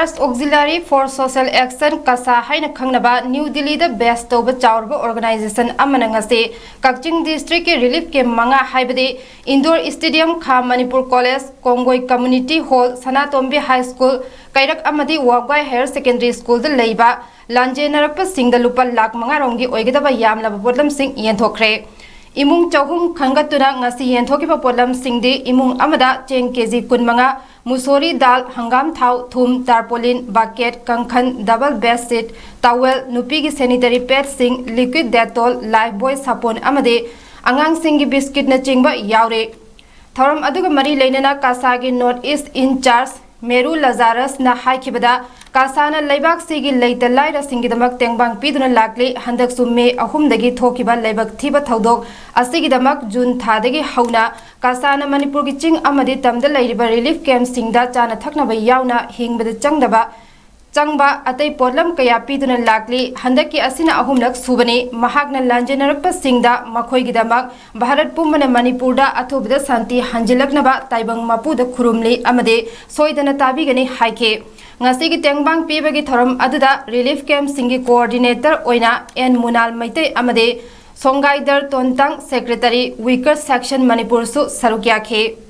First Auxiliary for Social Action Kasa haina khangnaba New Delhi da best toba chaurba organization amana ngase Kakching district ke relief ke manga haibade indoor stadium Kha Manipur College Kongoi Community Hall Sanatombi High School Kairak amadi Wagwai Higher Secondary School da leiba lanjenarakpa singda lupa lakh manga rongi oigedaba yamlaba bodlam sing yenthokre Imung chahum khangatuna ngasi yenthokiba podlam singdi imung amada cheng kg kunmanga musori dal hangam thau thum tarpaulin bucket kankhan double bed sheet towel nupi gi sanitary pad sing liquid dettol lifebuoy sapon amade angang sing gi biscuit na chingba yaure thoram aduga mari leinana kasa gi north east in charge Meru Lazarus na haikibada kasana laibak sigi leita laira singi damak tengbang piduna lakli handak summe ahumdagi thokiba laibak thiba thodok asigi damak June thadagi hauna kasana Manipur gi ching amadi tamda lairiba relief camp singda chana thakna ba yauna hingbada changba atai podlam kaya piduna lakli handaki asina ahumnak subani mahakna lanjenarakpa singda makhoi gi damak Bharat Pumana Manipurda athobida santi hanjilaknaba taibang mapuda khurumli amade soidana tabigani haike ngasi gi tengbang pibagi thoram aduda relief camp singi coordinator oina N Munal Maite amade Songaidar Tontang secretary weaker section Manipur su sarukyakhe